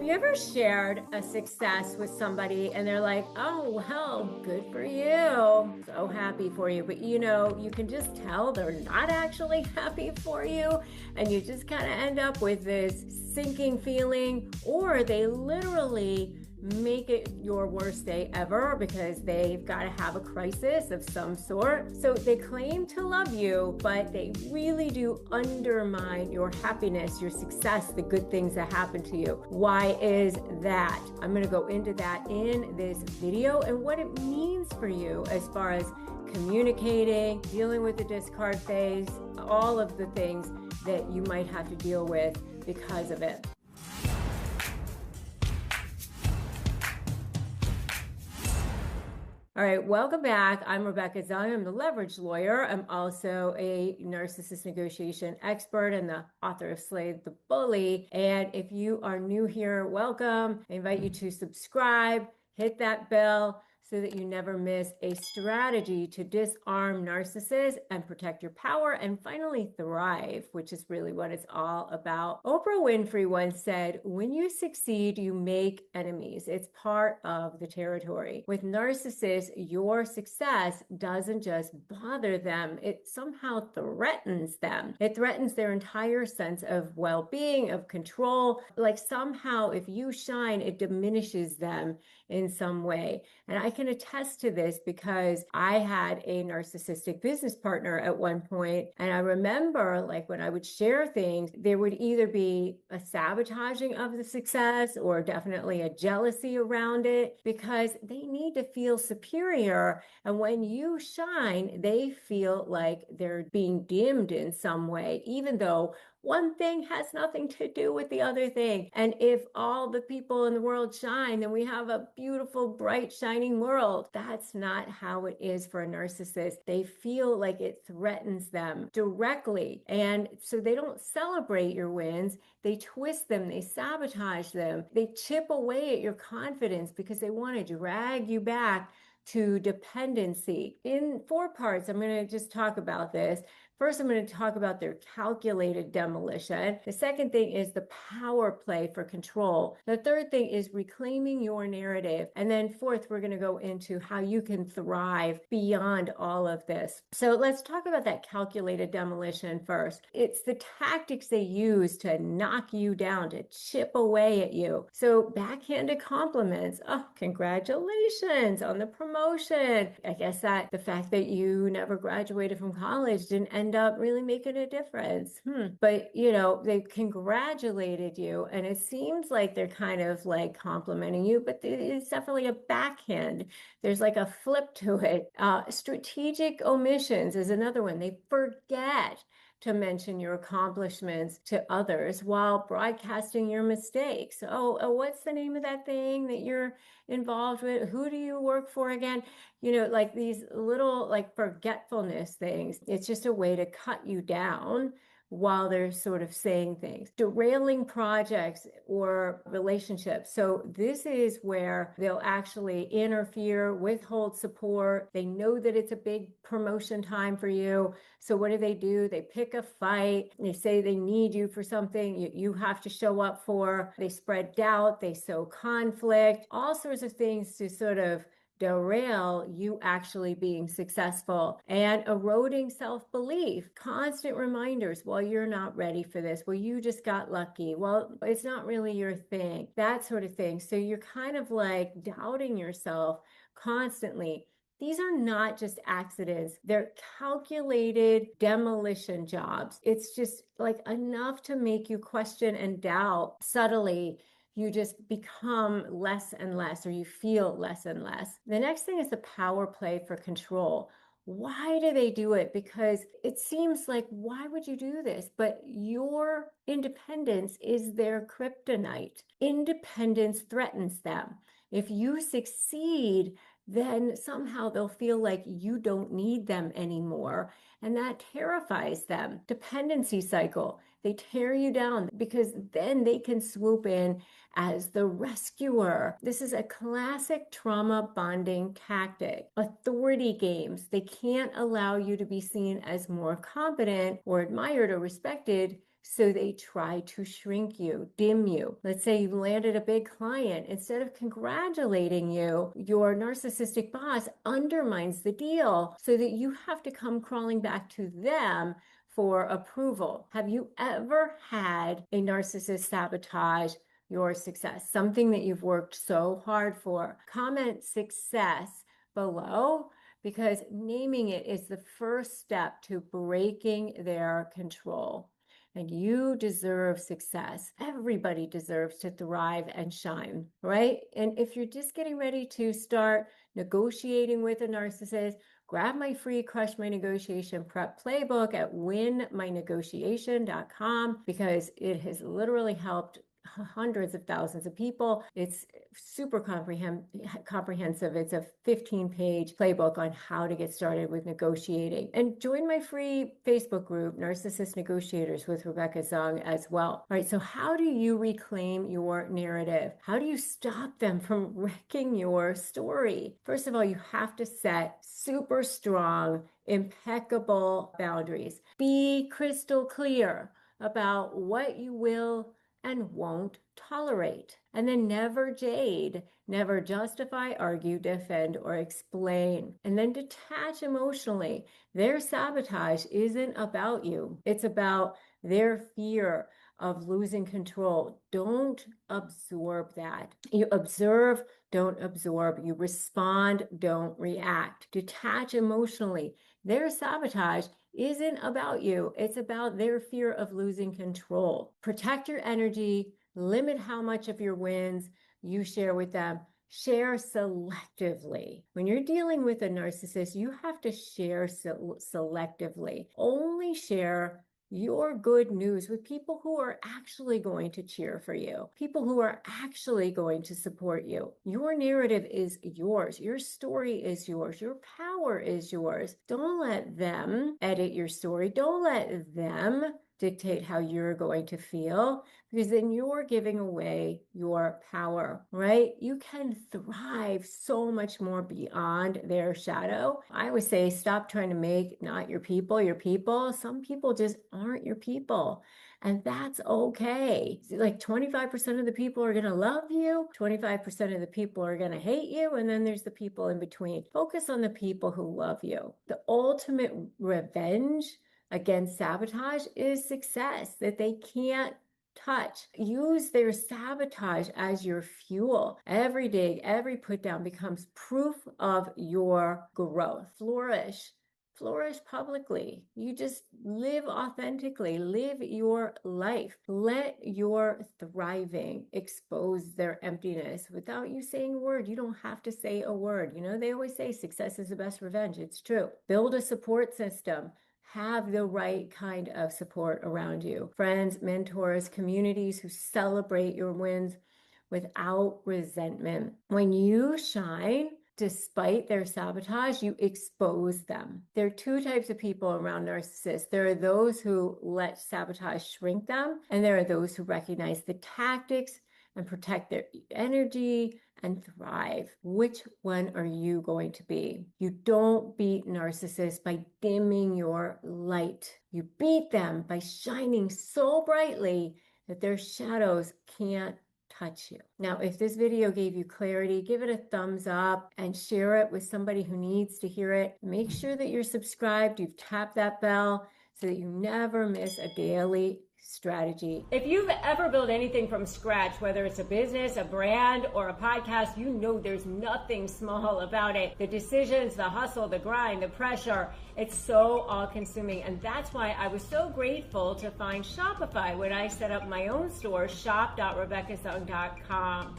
you ever shared a success with somebody and they're like, oh, well, good for you. So happy for you. But you can just tell they're not actually happy for you. And you just kind of end up with this sinking feeling, or they literally make it your worst day ever because they've got to have a crisis of some sort. So they claim to love you, but they really do undermine your happiness, your success, the good things that happen to you. Why is that? I'm going to go into that in this video and what it means for you as far as communicating, dealing with the discard phase, all of the things that you might have to deal with because of it. All right, welcome back. I'm Rebecca Zung. I'm the leverage lawyer. I'm also a narcissist negotiation expert and the author of Slay the Bully. And if you are new here, welcome. I invite you to subscribe, hit that bell so that you never miss a strategy to disarm narcissists and protect your power and finally thrive, which is really what it's all about. Oprah Winfrey once said, when you succeed, you make enemies. It's part of the territory. With narcissists, your success doesn't just bother them, it somehow threatens them. It threatens their entire sense of well-being, of control. Like somehow if you shine, it diminishes them in some way. And I can attest to this because I had a narcissistic business partner at one point, and I remember like when I would share things, there would either be a sabotaging of the success or definitely a jealousy around it because they need to feel superior. And when you shine, they feel like they're being dimmed in some way, even though one thing has nothing to do with the other thing. And if all the people in the world shine, then we have a beautiful, bright, shining world. That's not how it is for a narcissist. They feel like it threatens them directly. And so they don't celebrate your wins. They twist them. They sabotage them. They chip away at your confidence because they want to drag you back to dependency. In 4 parts, I'm going to just talk about this. First, I'm going to talk about their calculated demolition. The second thing is the power play for control. The third thing is reclaiming your narrative. And then fourth, we're going to go into how you can thrive beyond all of this. So let's talk about that calculated demolition first. It's the tactics they use to knock you down, to chip away at you. So backhanded compliments. Oh, congratulations on the promotion. I guess that the fact that you never graduated from college didn't end up really making a difference. But they congratulated you, and it seems like they're kind of like complimenting you, but it's definitely a backhand. There's like a flip to it. Strategic omissions is another one. They forget to mention your accomplishments to others while broadcasting your mistakes. Oh, what's the name of that thing that you're involved with? Who do you work for again? Like these little like forgetfulness things. It's just a way to cut you down while they're sort of saying things, derailing projects or relationships. So this is where they'll actually interfere, withhold support. They know that it's a big promotion time for you. So what do? They pick a fight. They say they need you for something you have to show up for. They spread doubt. They sow conflict, all sorts of things to sort of derail you actually being successful, and eroding self-belief. Constant reminders, well, you're not ready for this. Well, you just got lucky. Well, it's not really your thing. That sort of thing. So you're kind of like doubting yourself constantly. These are not just accidents. They're calculated demolition jobs. It's just like enough to make you question and doubt subtly. You just become less and less, or you feel less and less. The next thing is the power play for control. Why do they do it? Because it seems like, why would you do this? But your independence is their kryptonite. Independence threatens them. If you succeed, then somehow they'll feel like you don't need them anymore. And that terrifies them. Dependency cycle. They tear you down because then they can swoop in as the rescuer. This is a classic trauma bonding tactic. Authority games. They can't allow you to be seen as more competent or admired or respected, So they try to shrink you, dim you. Let's say you landed a big client. Instead of congratulating you, your narcissistic boss undermines the deal so that you have to come crawling back to them for approval. Have you ever had a narcissist sabotage your success? Something that you've worked so hard for? Comment success below, because naming it is the first step to breaking their control. And you deserve success. Everybody deserves to thrive and shine, right? And if you're just getting ready to start negotiating with a narcissist, grab my free Crush My Negotiation Prep Playbook at winmynegotiation.com, because it has literally helped hundreds of thousands of people. It's super comprehensive. It's a 15-page playbook on how to get started with negotiating. And join my free Facebook group, Narcissist Negotiators with Rebecca Zung, as well. All right, so how do you reclaim your narrative? How do you stop them from wrecking your story? First of all, you have to set super strong, impeccable boundaries. Be crystal clear about what you will and won't tolerate. And then never jade, never justify, argue, defend, or explain. And then detach emotionally. Their sabotage isn't about you. It's about their fear of losing control. Don't absorb that. You observe, don't absorb. You respond, don't react. Detach emotionally. Their sabotage isn't about you. It's about their fear of losing control. Protect your energy. Limit how much of your wins you share with them. Share selectively. When you're dealing with a narcissist, you have to share selectively. Only share your good news with people who are actually going to cheer for you, people who are actually going to support you. Your narrative is yours. Your story is yours. Your power is yours. Don't let them edit your story. Don't let them dictate how you're going to feel, because then you're giving away your power, right? You can thrive so much more beyond their shadow. I always say, stop trying to make not your people your people. Some people just aren't your people. And that's okay. Like 25% of the people are going to love you, 25% of the people are going to hate you, and then there's the people in between. Focus on the people who love you. The ultimate revenge against sabotage is success that they can't touch. Use their sabotage as your fuel. Every dig, every put down becomes proof of your growth. Flourish publicly. You just live authentically, live your life. Let your thriving expose their emptiness without you saying a word. You don't have to say a word. You know, they always say success is the best revenge. It's true. Build a support system. Have the right kind of support around you. Friends, mentors, communities who celebrate your wins without resentment. When you shine, despite their sabotage, you expose them. There are two types of people around narcissists. There are those who let sabotage shrink them, and there are those who recognize the tactics and protect their energy and thrive. Which one are you going to be? You don't beat narcissists by dimming your light. You beat them by shining so brightly that their shadows can't touch you. Now, if this video gave you clarity, give it a thumbs up and share it with somebody who needs to hear it. Make sure that you're subscribed, you've tapped that bell so that you never miss a daily strategy. If you've ever built anything from scratch, whether it's a business, a brand, or a podcast, you know there's nothing small about it. The decisions, the hustle, the grind, the pressure, it's so all-consuming. And that's why I was so grateful to find Shopify when I set up my own store, shop.rebeccazung.com.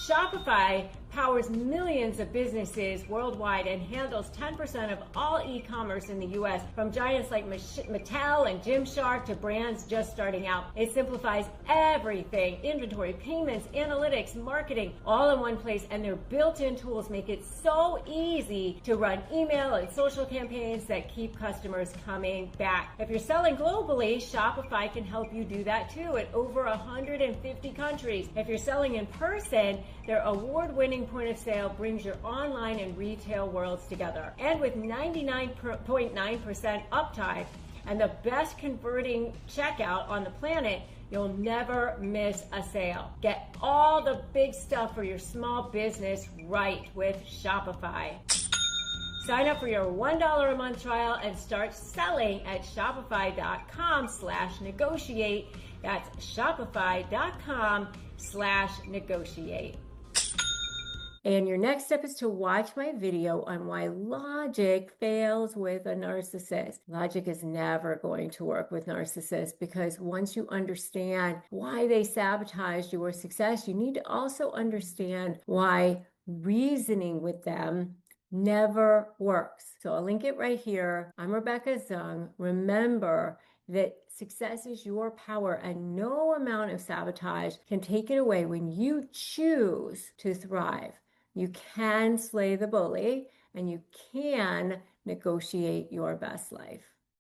Shopify powers millions of businesses worldwide and handles 10% of all e-commerce in the US, from giants like Mattel and Gymshark to brands just starting out. It simplifies everything: inventory, payments, analytics, marketing, all in one place, and their built-in tools make it so easy to run email and social campaigns that keep customers coming back. If you're selling globally, Shopify can help you do that too in over 150 countries. If you're selling in person, their award-winning point of sale brings your online and retail worlds together. And with 99.9% uptime, and the best converting checkout on the planet, you'll never miss a sale. Get all the big stuff for your small business right with Shopify. Sign up for your $1 a month trial and start selling at shopify.com/negotiate. That's shopify.com/negotiate. And your next step is to watch my video on why logic fails with a narcissist. Logic is never going to work with narcissists, because once you understand why they sabotaged your success, you need to also understand why reasoning with them never works. So I'll link it right here. I'm Rebecca Zung. Remember that success is your power, and no amount of sabotage can take it away when you choose to thrive. You can slay the bully, and you can negotiate your best life.